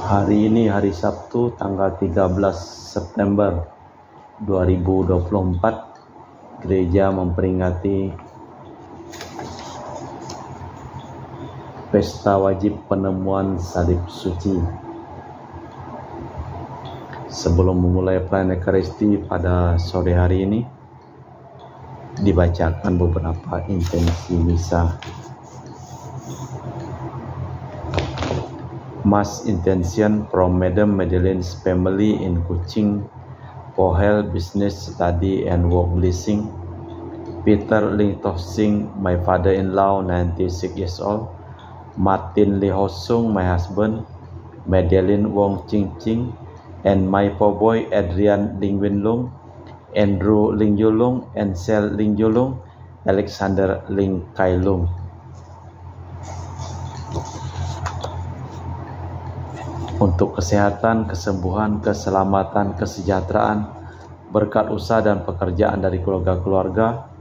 Hari ini hari Sabtu tanggal 13 September 2024, gereja memperingati pesta wajib penemuan salib suci. Sebelum memulai pelayanan Ekaristi pada sore hari ini, dibacakan beberapa intensi misa. Mass intention from Madam Madeleine's family in Kuching for health, business, study, and work blessing. Peter Ling Toh Sing, my father-in-law, 96 years old. Martin Lee Ho Sung, my husband. Madeleine Wong Ching Ching, and my poor boy Adrian Ling Win Lung, Andrew Ling Yulung, Ansel Ling Yulung, Alexander Ling Kai Lung. Untuk kesehatan, kesembuhan, keselamatan, kesejahteraan, berkat usaha dan pekerjaan dari keluarga-keluarga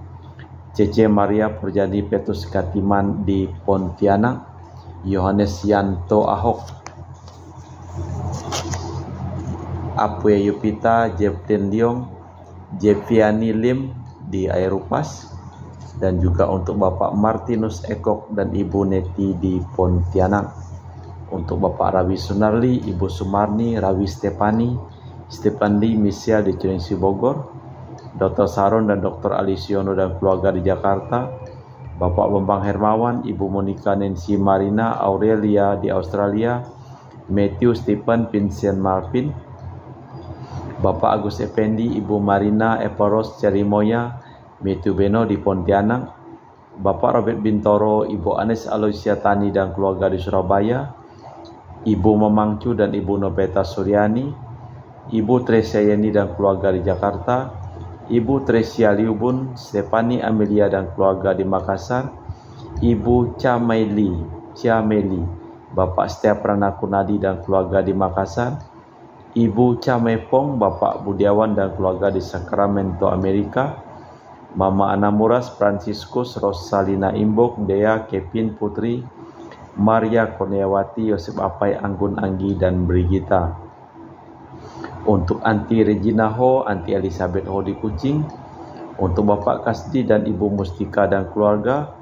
Cece Maria Purjadi Petrus Katiman di Pontianak, Yohanes Yanto Ahok, Apue Yupita Jeptin Liong, Jepiani Lim di Airupas, dan juga untuk Bapak Martinus Ekok dan Ibu Neti di Pontianak. Untuk Bapak Rawi Sunarli, Ibu Sumarni, Rawi Stepani, Stephen Lee Misial di Cilengsi Bogor, Dr. Saron dan Dr. Alisiono dan keluarga di Jakarta, Bapak Bambang Hermawan, Ibu Monica Nancy Marina Aurelia di Australia, Matthew Stephen Vincent Marvin, Bapak Agus Effendi, Ibu Marina Eparos Cerimoya, Matthew Beno di Pontianak, Bapak Robert Bintoro, Ibu Anes Aloysia Tani dan keluarga di Surabaya, Ibu Memangcu dan Ibu Nobeta Suryani, Ibu Tresia Yeni dan keluarga di Jakarta, Ibu Tresia Liubun, Stefani Amelia dan keluarga di Makassar, Ibu Chameli, Bapak Setiaprana Kunadi dan keluarga di Makassar, Ibu Camepong, Bapak Budiawan dan keluarga di Sacramento, Amerika, Mama Anamuras, Franciscus, Rosalina Imbok, Dea, Kevin Putri, Maria Kurniawati, Yosef Apai, Anggun Anggi, dan Brigita. Untuk Anti Regina Ho, Anti Elizabeth Ho di Kuching, untuk Bapak Kasdi dan Ibu Mustika dan keluarga,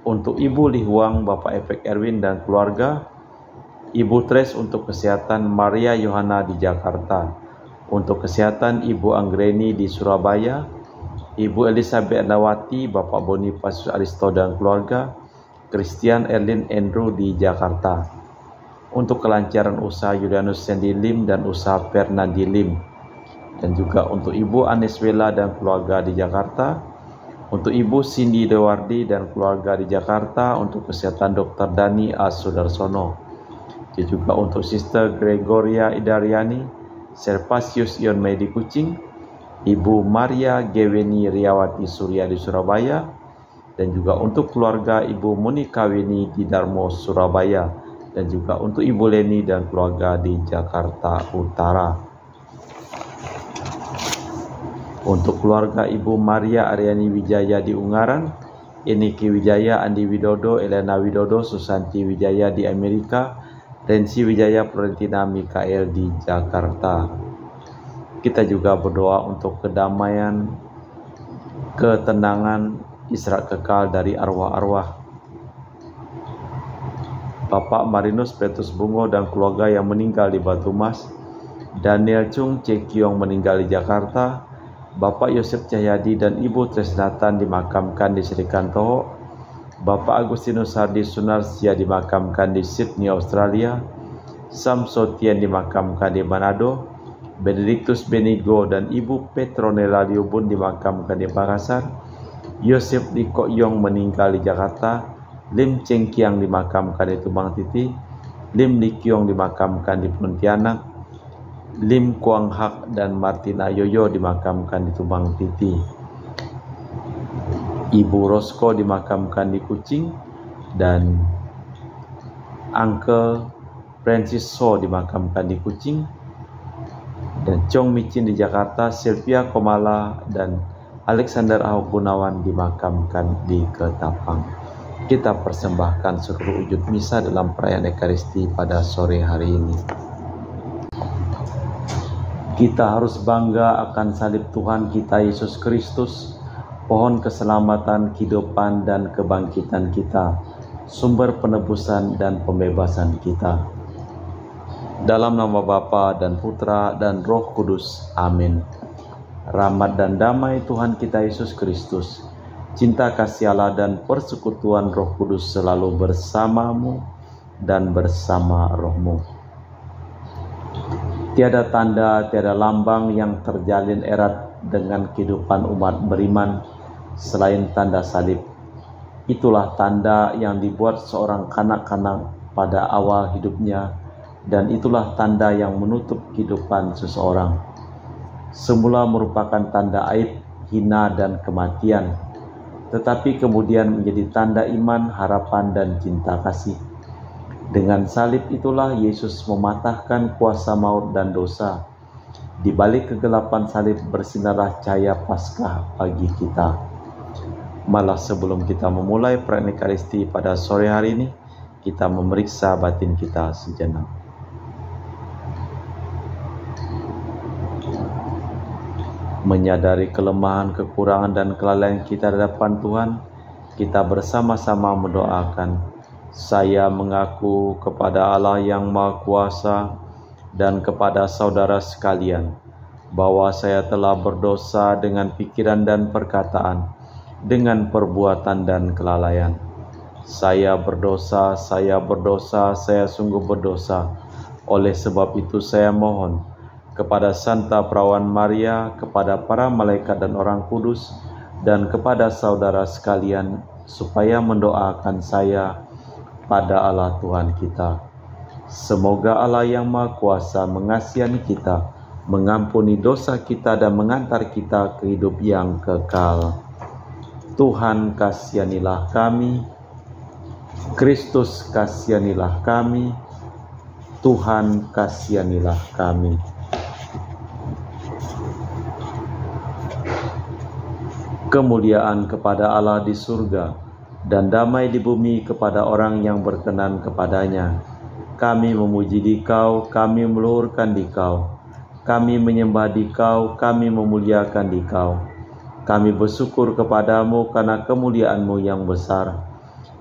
untuk Ibu Lihuang, Bapak Efek Erwin dan keluarga, Ibu Tres untuk kesehatan, Maria Yohana di Jakarta, untuk kesehatan Ibu Anggreni di Surabaya, Ibu Elizabeth Nawati, Bapak Bonifacius Aristo dan keluarga, Christian Erlin Andrew di Jakarta. Untuk kelancaran usaha Yulianus Sandy Lim dan usaha Fernandi Lim, dan juga untuk Ibu Aneswela dan keluarga di Jakarta, untuk Ibu Cindy Dewardi dan keluarga di Jakarta, untuk kesehatan Dr. Dani A. Sudarsono, dan juga untuk Sister Gregoria Idariani, Servasius Ion Mei di Kuching, Ibu Maria Geweni Riawati Surya di Surabaya, dan juga untuk keluarga Ibu Monika Weni di Darmo, Surabaya, dan juga untuk Ibu Leni dan keluarga di Jakarta Utara. Untuk keluarga Ibu Maria Aryani Wijaya di Ungaran, Eniki Wijaya, Andi Widodo, Elena Widodo, Susanti Wijaya di Amerika, Rensi Wijaya, Florentina Mikael di Jakarta. Kita juga berdoa untuk kedamaian, ketenangan, istirahat kekal dari arwah-arwah Bapak Marinus Petrus Bungo dan keluarga yang meninggal di Batu Mas, Daniel Chung Cekiong meninggal di Jakarta, Bapak Yosef Cahyadi dan Ibu Tresnatan dimakamkan di Srikanto, Bapak Agustinus Hardi Sunarsia dimakamkan di Sydney, Australia, Sam Sotian dimakamkan di Manado, Benedictus Benigo dan Ibu Petronella Liubun dimakamkan di Makassar, Yosef Liko Yong meninggal di Jakarta, Lim Cheng Kiang dimakamkan di Tumbang Titi, Lim Li Kiong dimakamkan di Pontianak, Lim Kuang Hak dan Martina Yoyo dimakamkan di Tumbang Titi, Ibu Rosko dimakamkan di Kuching, dan Uncle Francis So dimakamkan di Kuching, dan Chong Micin di Jakarta, Sylvia Komala dan Alexander Ahok Gunawan dimakamkan di Ketapang. Kita persembahkan seluruh wujud misa dalam perayaan Ekaristi pada sore hari ini. Kita harus bangga akan salib Tuhan kita Yesus Kristus, pohon keselamatan, kehidupan, dan kebangkitan kita, sumber penebusan dan pembebasan kita. Dalam nama Bapa dan Putra dan Roh Kudus. Amin. Rahmat dan damai Tuhan kita Yesus Kristus, cinta kasih Allah dan persekutuan Roh Kudus selalu bersamamu dan bersama rohmu. Tiada tanda, tiada lambang yang terjalin erat dengan kehidupan umat beriman selain tanda salib. Itulah tanda yang dibuat seorang kanak-kanak pada awal hidupnya, dan itulah tanda yang menutup kehidupan seseorang. Semula merupakan tanda aib, hina, dan kematian, tetapi kemudian menjadi tanda iman, harapan, dan cinta kasih. Dengan salib itulah Yesus mematahkan kuasa maut dan dosa. Di balik kegelapan salib bersinarlah cahaya Paskah bagi kita. Malah sebelum kita memulai perayaan Ekaristi pada sore hari ini, kita memeriksa batin kita sejenak. Menyadari kelemahan, kekurangan, dan kelalaian kita di hadapan Tuhan, kita bersama-sama mendoakan. Saya mengaku kepada Allah yang Maha Kuasa dan kepada saudara sekalian bahwa saya telah berdosa dengan pikiran dan perkataan, dengan perbuatan dan kelalaian. Saya berdosa, saya sungguh berdosa. Oleh sebab itu saya mohon kepada Santa Perawan Maria, kepada para malaikat dan orang kudus, dan kepada saudara sekalian, supaya mendoakan saya pada Allah Tuhan kita. Semoga Allah yang Maha Kuasa mengasihani kita, mengampuni dosa kita, dan mengantar kita ke hidup yang kekal. Tuhan kasihanilah kami, Kristus kasihanilah kami, Tuhan kasihanilah kami. Kemuliaan kepada Allah di surga, dan damai di bumi kepada orang yang berkenan kepadanya. Kami memuji Dikau, kami meluhurkan Dikau, kami menyembah Dikau, kami memuliakan Dikau. Kami bersyukur kepadamu karena kemuliaan-Mu yang besar.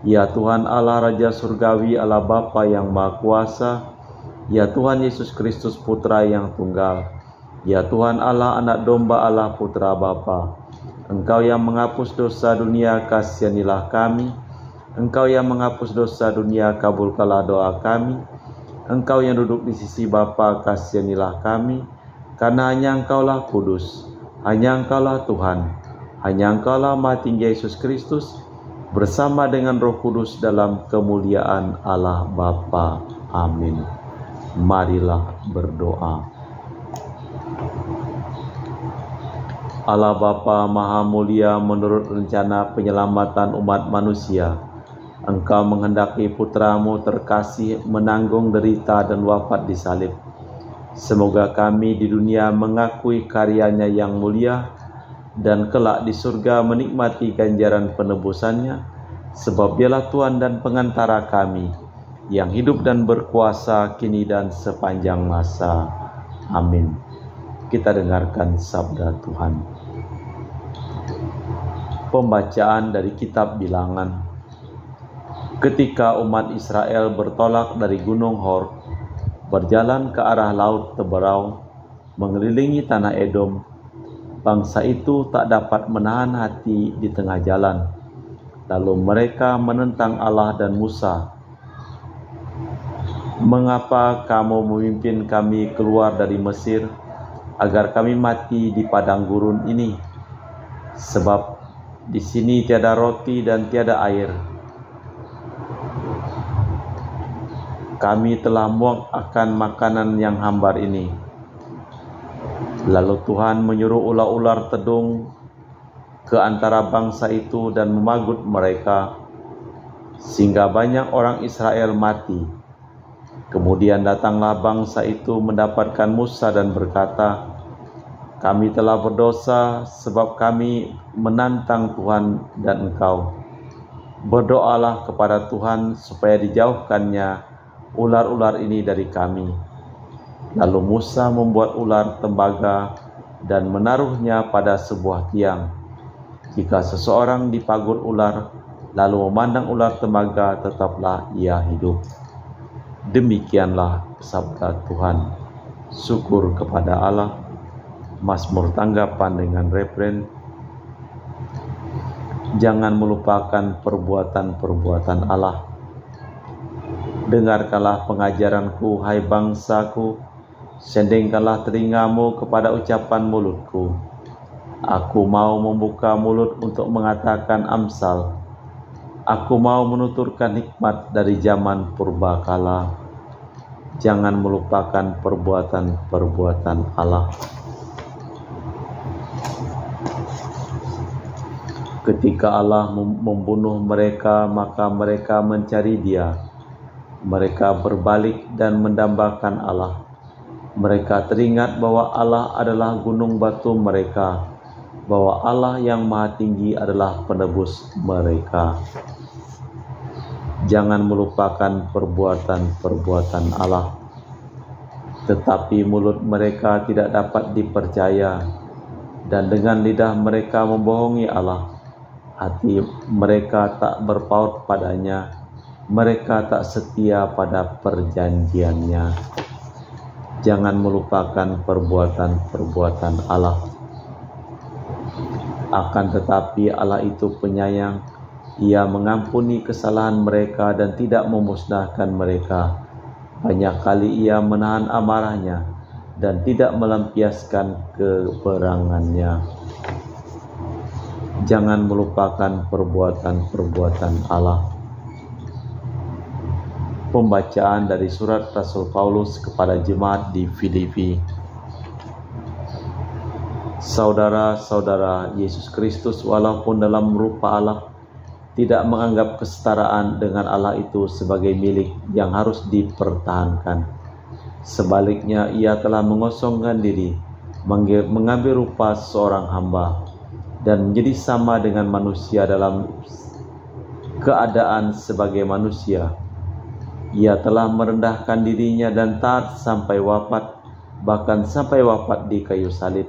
Ya Tuhan Allah Raja Surgawi, Allah Bapa yang Maha Kuasa, ya Tuhan Yesus Kristus Putra yang Tunggal, ya Tuhan Allah Anak Domba Allah Putra Bapa. Engkau yang menghapus dosa dunia, kasihanilah kami. Engkau yang menghapus dosa dunia, kabulkanlah doa kami. Engkau yang duduk di sisi Bapa, kasihanilah kami. Karena hanya Engkaulah kudus, hanya Engkaulah Tuhan, hanya Engkaulah Maha Tinggi Yesus Kristus, bersama dengan Roh Kudus dalam kemuliaan Allah Bapa. Amin. Marilah berdoa. Allah Bapa Maha Mulia, menurut rencana penyelamatan umat manusia, Engkau menghendaki Putra-Mu terkasih menanggung derita dan wafat di salib. Semoga kami di dunia mengakui karyanya yang mulia, dan kelak di surga menikmati ganjaran penebusannya, sebab Dialah Tuhan dan pengantara kami, yang hidup dan berkuasa kini dan sepanjang masa. Amin. Kita dengarkan sabda Tuhan. Pembacaan dari kitab Bilangan. Ketika umat Israel bertolak dari Gunung Hor, berjalan ke arah Laut Teberau, mengelilingi tanah Edom, bangsa itu tak dapat menahan hati di tengah jalan. Lalu mereka menentang Allah dan Musa. Mengapa kamu memimpin kami keluar dari Mesir, agar kami mati di padang gurun ini? Sebab di sini tiada roti dan tiada air. Kami telah muak akan makanan yang hambar ini. Lalu Tuhan menyuruh ular-ular tedung ke antara bangsa itu dan memagut mereka, sehingga banyak orang Israel mati. Kemudian datanglah bangsa itu mendapatkan Musa dan berkata, kami telah berdosa sebab kami menantang Tuhan dan engkau. Berdoalah kepada Tuhan supaya dijauhkannya ular-ular ini dari kami. Lalu Musa membuat ular tembaga dan menaruhnya pada sebuah tiang. Jika seseorang dipagut ular, lalu memandang ular tembaga, tetaplah ia hidup. Demikianlah sabda Tuhan. Syukur kepada Allah. Mazmur tanggapan dengan referen: jangan melupakan perbuatan-perbuatan Allah. Dengarkanlah pengajaranku, hai bangsaku, sendengkanlah telingamu kepada ucapan mulutku. Aku mau membuka mulut untuk mengatakan amsal. Aku mau menuturkan hikmat dari zaman purbakala. Jangan melupakan perbuatan-perbuatan Allah. Ketika Allah membunuh mereka, maka mereka mencari Dia. Mereka berbalik dan mendambakan Allah. Mereka teringat bahwa Allah adalah gunung batu mereka, bahwa Allah yang Maha Tinggi adalah penebus mereka. Jangan melupakan perbuatan-perbuatan Allah. Tetapi mulut mereka tidak dapat dipercaya, dan dengan lidah mereka membohongi Allah. Hati mereka tak berpaut padanya, mereka tak setia pada perjanjiannya. Jangan melupakan perbuatan-perbuatan Allah. Akan tetapi Allah itu penyayang, Ia mengampuni kesalahan mereka dan tidak memusnahkan mereka. Banyak kali Ia menahan amarahnya dan tidak melampiaskan keberangannya. Jangan melupakan perbuatan-perbuatan Allah. Pembacaan dari surat Rasul Paulus kepada jemaat di Filipi. Saudara-saudara, Yesus Kristus walaupun dalam rupa Allah tidak menganggap kesetaraan dengan Allah itu sebagai milik yang harus dipertahankan. Sebaliknya, Ia telah mengosongkan diri, mengambil rupa seorang hamba, dan menjadi sama dengan manusia dalam keadaan sebagai manusia. Ia telah merendahkan dirinya dan taat sampai wafat, bahkan sampai wafat di kayu salib.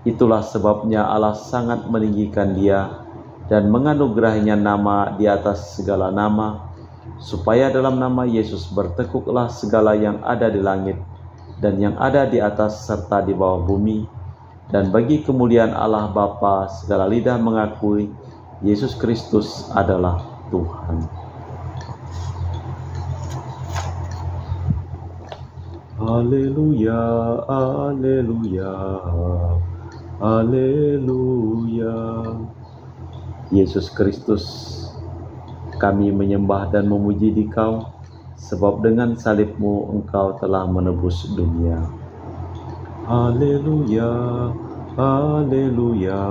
Itulah sebabnya Allah sangat meninggikan Dia dan menganugerahinya nama di atas segala nama, supaya dalam nama Yesus bertekuklah segala yang ada di langit dan yang ada di atas serta di bawah bumi, dan bagi kemuliaan Allah Bapa segala lidah mengakui Yesus Kristus adalah Tuhan. Haleluya, haleluya, haleluya. Yesus Kristus, kami menyembah dan memuji Dikau, sebab dengan salib-Mu Engkau telah menebus dunia. Haleluya, haleluya,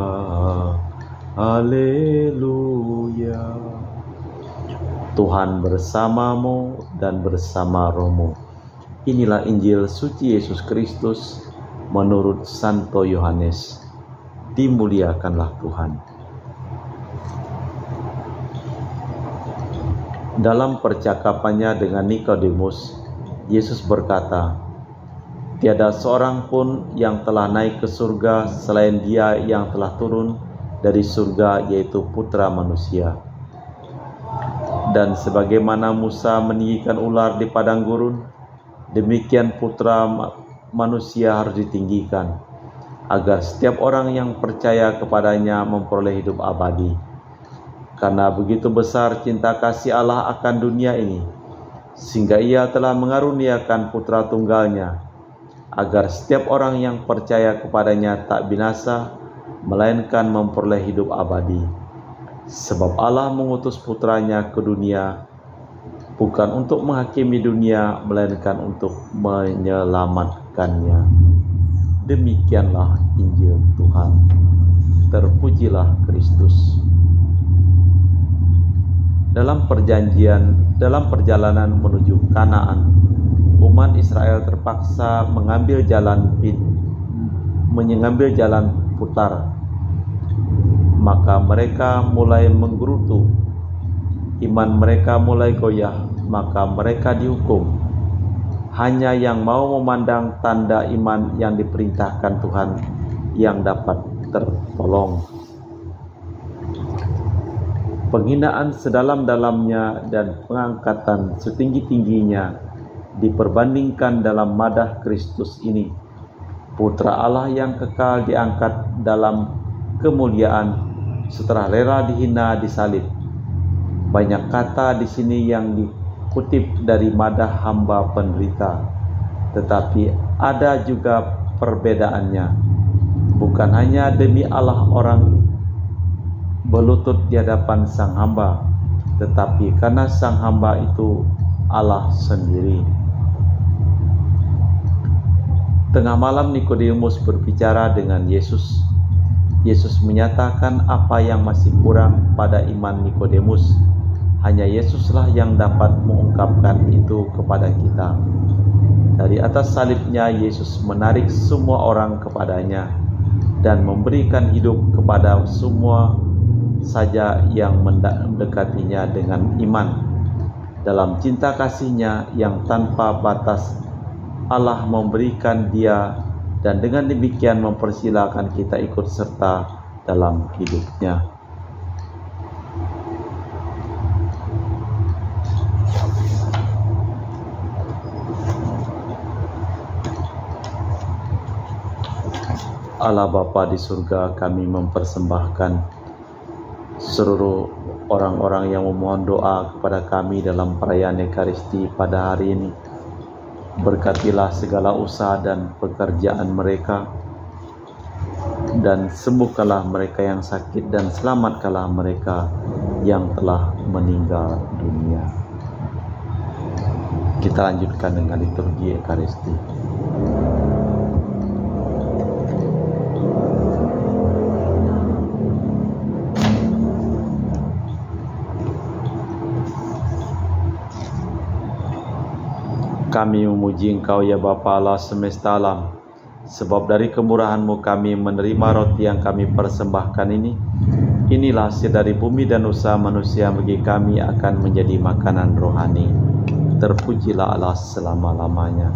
haleluya. Tuhan bersamamu dan bersama rohmu. Inilah Injil suci Yesus Kristus menurut Santo Yohanes. Dimuliakanlah Tuhan. Dalam percakapannya dengan Nikodemus, Yesus berkata, tiada seorang pun yang telah naik ke surga selain Dia yang telah turun dari surga, yaitu Putra Manusia. Dan sebagaimana Musa meninggikan ular di padang gurun, demikian Putra Manusia harus ditinggikan, agar setiap orang yang percaya kepadanya memperoleh hidup abadi. Karena begitu besar cinta kasih Allah akan dunia ini, sehingga Ia telah mengaruniakan Putra Tunggalnya, agar setiap orang yang percaya kepadanya tak binasa, melainkan memperoleh hidup abadi. Sebab Allah mengutus Putranya ke dunia, bukan untuk menghakimi dunia, melainkan untuk menyelamatkannya. Demikianlah Injil Tuhan. Terpujilah Kristus. Dalam perjalanan menuju Kanaan, umat Israel terpaksa mengambil jalan putar. Maka mereka mulai menggerutu, iman mereka mulai goyah, maka mereka dihukum. hanya yang mau memandang tanda iman yang diperintahkan Tuhan yang dapat tertolong. Penghinaan sedalam-dalamnya dan pengangkatan setinggi-tingginya diperbandingkan dalam madah Kristus ini, Putra Allah yang kekal diangkat dalam kemuliaan setelah rela dihina di salib. Banyak kata di sini yang dikutip dari madah hamba penderita, tetapi ada juga perbedaannya. Bukan hanya demi Allah orang berlutut di hadapan sang hamba, tetapi karena sang hamba itu Allah sendiri. Tengah malam Nikodemus berbicara dengan Yesus. Yesus menyatakan apa yang masih kurang pada iman Nikodemus. Hanya Yesuslah yang dapat mengungkapkan itu kepada kita. Dari atas salibnya Yesus menarik semua orang kepadanya dan memberikan hidup kepada semua saja yang mendekatinya dengan iman. Dalam cinta kasih-Nya yang tanpa batas, Allah memberikan Dia dan dengan demikian mempersilakan kita ikut serta dalam hidup-Nya. Allah Bapa di surga, kami mempersembahkan seluruh orang-orang yang memohon doa kepada kami dalam perayaan Ekaristi pada hari ini. Berkatilah segala usaha dan pekerjaan mereka, dan sembuhkanlah mereka yang sakit, dan selamatkanlah mereka yang telah meninggal dunia. Kita lanjutkan dengan liturgi Ekaristi. Kami memuji Engkau ya Bapa Allah semesta alam, sebab dari kemurahan-Mu kami menerima roti yang kami persembahkan ini. Inilah hasil dari bumi dan usaha manusia bagi kami akan menjadi makanan rohani. Terpujilah Allah selama-lamanya.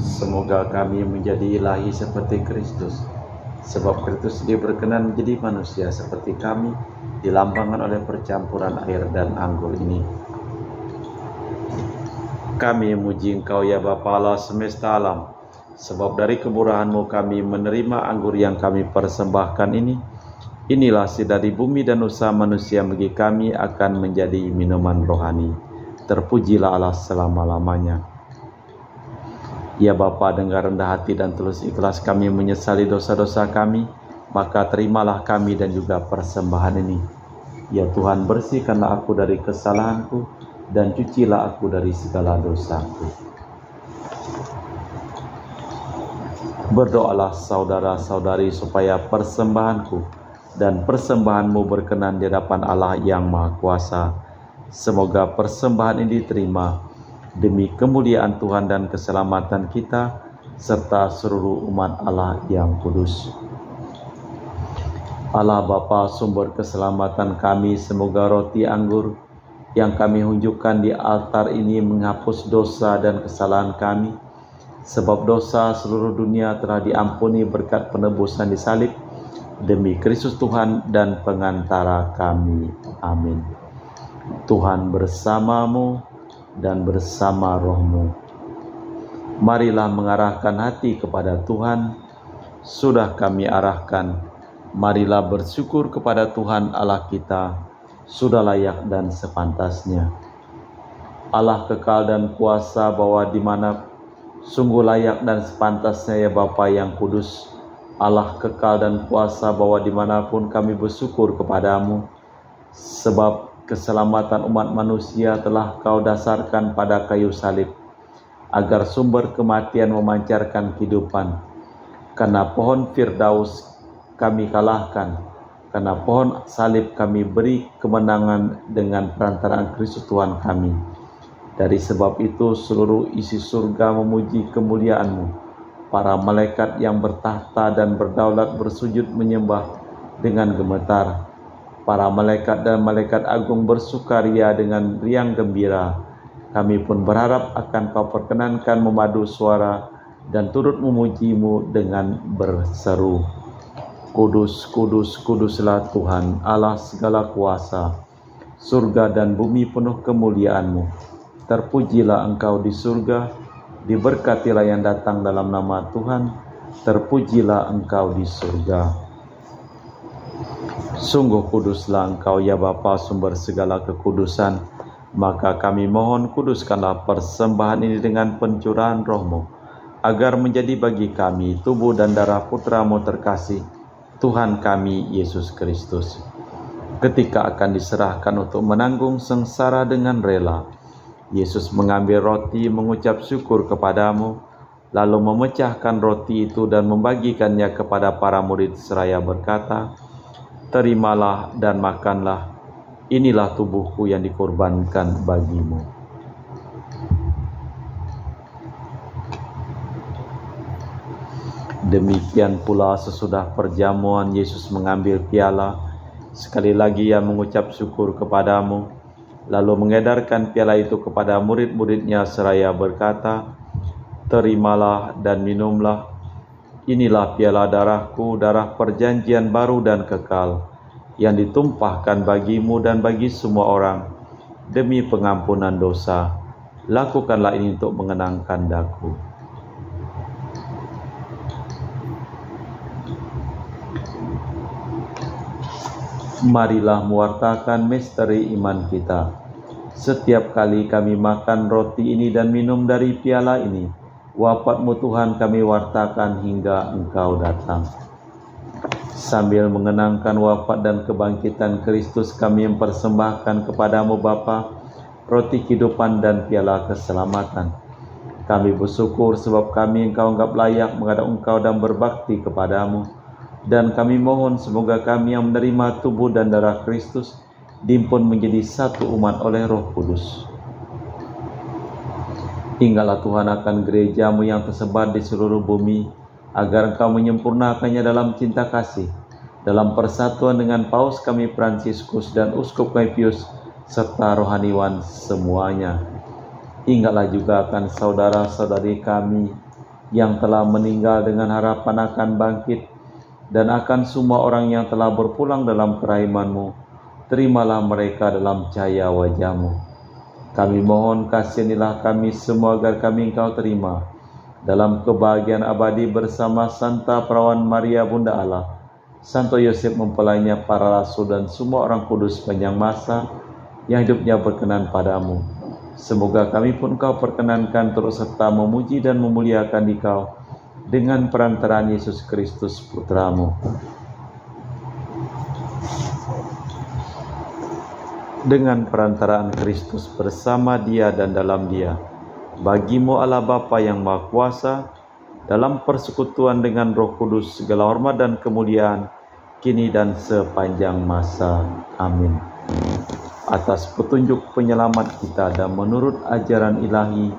Semoga kami menjadi ilahi seperti Kristus, sebab Kristus dia berkenan menjadi manusia seperti kami, dilambangkan oleh percampuran air dan anggur ini. Kami memuji Engkau ya Bapa Allah semesta alam, sebab dari kemurahan-Mu kami menerima anggur yang kami persembahkan ini. Inilah hasil dari bumi dan usaha manusia bagi kami akan menjadi minuman rohani. Terpujilah Allah selama-lamanya. Ya Bapa, dengar rendah hati dan tulus ikhlas kami menyesali dosa-dosa kami, maka terimalah kami dan juga persembahan ini. Ya Tuhan, bersihkanlah aku dari kesalahanku dan cucilah aku dari segala dosaku. Berdoalah saudara-saudari supaya persembahanku dan persembahanmu berkenan di hadapan Allah yang Maha Kuasa. Semoga persembahan ini diterima demi kemuliaan Tuhan dan keselamatan kita, serta seluruh umat Allah yang kudus. Allah Bapa, sumber keselamatan kami, semoga roti anggur yang kami hunjukkan di altar ini menghapus dosa dan kesalahan kami, sebab dosa seluruh dunia telah diampuni berkat penebusan di salib, demi Kristus Tuhan dan pengantara kami. Amin. Tuhan bersamamu dan bersama rohmu. Marilah mengarahkan hati kepada Tuhan. Sudah kami arahkan, marilah bersyukur kepada Tuhan Allah kita. Sudah layak dan sepantasnya. Allah kekal dan kuasa, bahwa di mana sungguh layak dan sepantasnya ya Bapa yang kudus. Allah kekal dan kuasa, bahwa dimanapun kami bersyukur kepadamu, sebab keselamatan umat manusia telah Kau dasarkan pada kayu salib, agar sumber kematian memancarkan kehidupan. Karena pohon Firdaus kami kalahkan, karena pohon salib kami beri kemenangan dengan perantaraan Kristus Tuhan kami. Dari sebab itu seluruh isi surga memuji kemuliaan-Mu. Para malaikat yang bertahta dan berdaulat bersujud menyembah dengan gemetar. Para malaikat dan malaikat agung bersukaria dengan riang gembira. Kami pun berharap akan Kau perkenankan memadu suara dan turut memuji-Mu dengan berseru. Kudus, kudus, kuduslah Tuhan, Allah segala kuasa. Surga dan bumi penuh kemuliaan-Mu. Terpujilah Engkau di surga, diberkatilah yang datang dalam nama Tuhan, terpujilah Engkau di surga. Sungguh kuduslah Engkau ya Bapa, sumber segala kekudusan. Maka kami mohon, kuduskanlah persembahan ini dengan pencurahan Roh-Mu, agar menjadi bagi kami tubuh dan darah Putra-Mu terkasih, Tuhan kami Yesus Kristus. Ketika akan diserahkan untuk menanggung sengsara dengan rela, Yesus mengambil roti, mengucap syukur kepadamu, lalu memecahkan roti itu dan membagikannya kepada para murid seraya berkata, "Terimalah dan makanlah, inilah tubuhku yang dikorbankan bagimu." Demikian pula sesudah perjamuan Yesus mengambil piala, sekali lagi Ia mengucap syukur kepadamu, lalu mengedarkan piala itu kepada murid-muridnya seraya berkata, "Terimalah dan minumlah, inilah piala darahku, darah perjanjian baru dan kekal, yang ditumpahkan bagimu dan bagi semua orang, demi pengampunan dosa. Lakukanlah ini untuk mengenangkan daku." Marilah mewartakan misteri iman kita. Setiap kali kami makan roti ini dan minum dari piala ini, wafat-Mu Tuhan kami wartakan hingga Engkau datang. Sambil mengenangkan wafat dan kebangkitan Kristus, kami mempersembahkan kepadamu Bapa, roti kehidupan dan piala keselamatan. Kami bersyukur sebab kami Engkau anggap layak menghadap Engkau dan berbakti kepadamu. Dan kami mohon semoga kami yang menerima tubuh dan darah Kristus dihimpun menjadi satu umat oleh Roh Kudus. Ingatlah Tuhan akan gereja-Mu yang tersebar di seluruh bumi, agar Engkau menyempurnakannya dalam cinta kasih, dalam persatuan dengan Paus kami Fransiskus dan Uskup kami Pius, serta rohaniwan semuanya. Ingatlah juga akan saudara-saudari kami yang telah meninggal dengan harapan akan bangkit, dan akan semua orang yang telah berpulang dalam kerahiman-Mu. Terimalah mereka dalam cahaya wajah-Mu. Kami mohon kasihanilah kami semua agar kami Engkau terima dalam kebahagiaan abadi bersama Santa Perawan Maria Bunda Allah, Santo Yosef mempelainya, para rasul dan semua orang kudus sepanjang masa yang hidupnya berkenan padamu. Semoga kami pun Engkau perkenankan terus serta memuji dan memuliakan Engkau dengan perantaraan Yesus Kristus Putra-Mu. Dengan perantaraan Kristus, bersama Dia dan dalam Dia, bagi-Mu Allah Bapa yang Maha Kuasa, dalam persekutuan dengan Roh Kudus, segala hormat dan kemuliaan kini dan sepanjang masa. Amin. Atas petunjuk penyelamat kita dan menurut ajaran ilahi,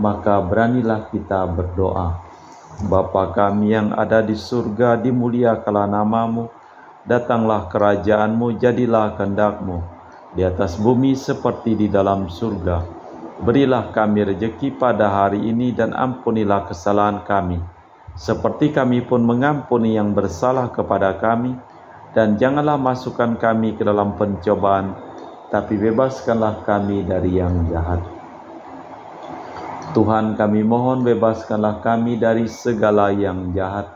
maka beranilah kita berdoa. Bapa kami yang ada di surga, dimuliakanlah nama-Mu, datanglah kerajaan-Mu, jadilah kehendak-Mu, di atas bumi seperti di dalam surga. Berilah kami rejeki pada hari ini dan ampunilah kesalahan kami, seperti kami pun mengampuni yang bersalah kepada kami. Dan janganlah masukkan kami ke dalam pencobaan, tapi bebaskanlah kami dari yang jahat. Tuhan, kami mohon bebaskanlah kami dari segala yang jahat.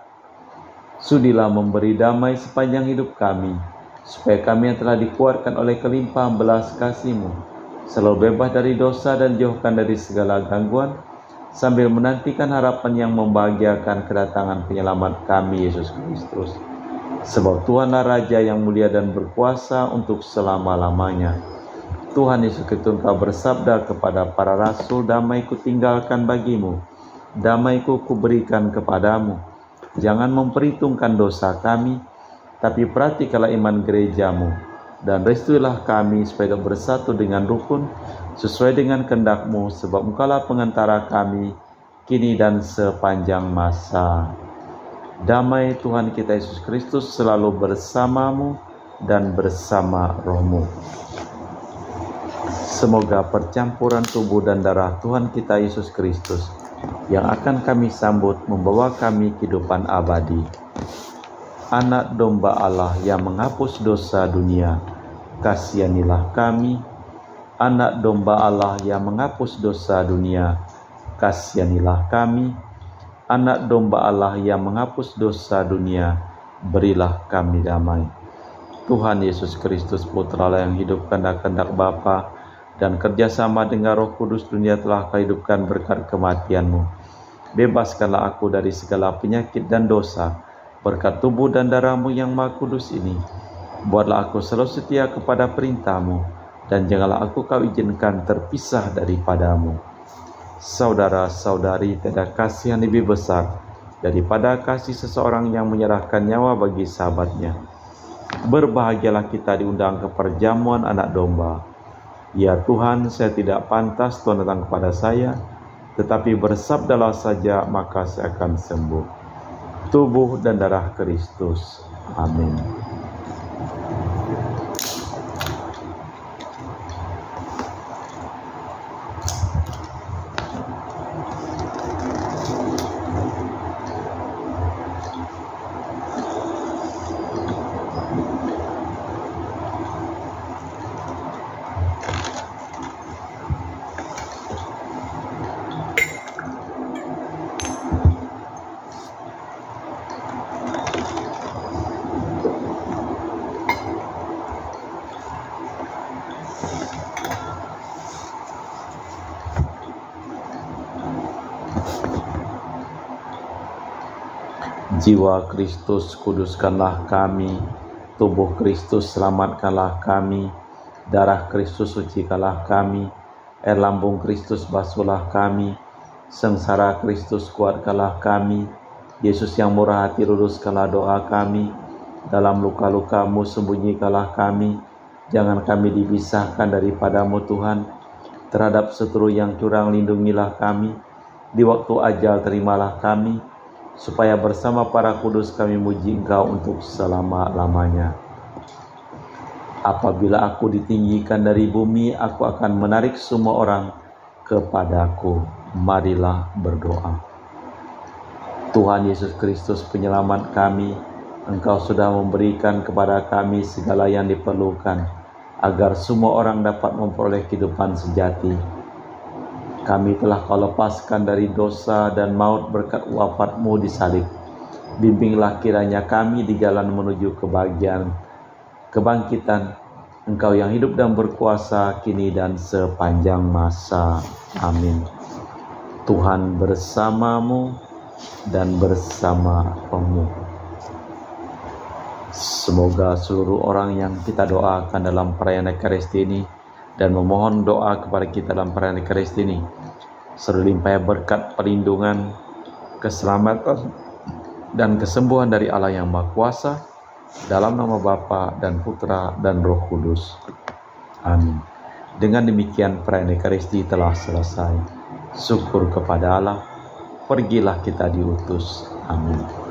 Sudilah memberi damai sepanjang hidup kami, supaya kami yang telah dikuatkan oleh kelimpahan belas kasih-Mu selalu bebas dari dosa dan jauhkan dari segala gangguan, sambil menantikan harapan yang membahagiakan kedatangan penyelamat kami, Yesus Kristus. Sebab Tuhanlah Raja yang mulia dan berkuasa untuk selama-lamanya. Tuhan Yesus Kristus, Engkau bersabda kepada para rasul, "Damai-Ku tinggalkan bagimu, damai-Ku kuberikan kepadamu. Jangan memperhitungkan dosa kami, tapi perhatikanlah iman gereja-Mu, dan restuilah kami supaya bersatu dengan rukun, sesuai dengan kehendak-Mu, sebab Engkaulah pengantara kami kini dan sepanjang masa. Damai Tuhan kita Yesus Kristus selalu bersamamu dan bersama rohmu. Semoga percampuran tubuh dan darah Tuhan kita Yesus Kristus yang akan kami sambut membawa kami kehidupan abadi. Anak domba Allah yang menghapus dosa dunia, kasihanilah kami. Anak domba Allah yang menghapus dosa dunia, kasihanilah kami. Anak domba Allah yang menghapus dosa dunia, berilah kami damai. Tuhan Yesus Kristus Putra Allah yang hidup kehendak Bapa dan kerjasama dengan Roh Kudus, dunia telah Kau hidupkan berkat kematian-Mu. Bebaskanlah aku dari segala penyakit dan dosa berkat tubuh dan darah-Mu yang Maha Kudus ini. Buatlah aku selalu setia kepada perintah-Mu, dan janganlah aku Kau izinkan terpisah daripada-Mu. Saudara-saudari, tiada kasih yang lebih besar daripada kasih seseorang yang menyerahkan nyawa bagi sahabatnya. Berbahagialah kita diundang ke perjamuan anak domba. Ya Tuhan, saya tidak pantas Tuhan datang kepada saya, tetapi bersabdalah saja maka saya akan sembuh. Tubuh dan darah Kristus. Amin. Jiwa Kristus kuduskanlah kami, tubuh Kristus selamatkanlah kami, darah Kristus sucikanlah kami, air lambung Kristus basuhlah kami, sengsara Kristus kuatkanlah kami, Yesus yang murah hati luluskanlah doa kami, dalam luka-luka-Mu sembunyikanlah kami, jangan kami dipisahkan daripada-Mu Tuhan, terhadap seturu yang curang lindungilah kami, di waktu ajal terimalah kami, supaya bersama para kudus kami muji Engkau untuk selama-lamanya. Apabila aku ditinggikan dari bumi, aku akan menarik semua orang kepadaku. Marilah berdoa. Tuhan Yesus Kristus penyelamat kami, Engkau sudah memberikan kepada kami segala yang diperlukan, agar semua orang dapat memperoleh kehidupan sejati. Kami telah Kau lepaskan dari dosa dan maut berkat wafat-Mu di salib. Bimbinglah kiranya kami di jalan menuju kebahagiaan, kebangkitan, Engkau yang hidup dan berkuasa kini dan sepanjang masa. Amin. Tuhan bersamamu dan bersama rohmu. Semoga seluruh orang yang kita doakan dalam perayaan Ekaristi ini dan memohon doa kepada kita dalam perayaan Ekaristi ini, selalu limpah berkat perlindungan, keselamatan, dan kesembuhan dari Allah yang Maha Kuasa, dalam nama Bapa dan Putra dan Roh Kudus. Amin. Dengan demikian perayaan Ekaristi telah selesai. Syukur kepada Allah, pergilah kita diutus. Amin.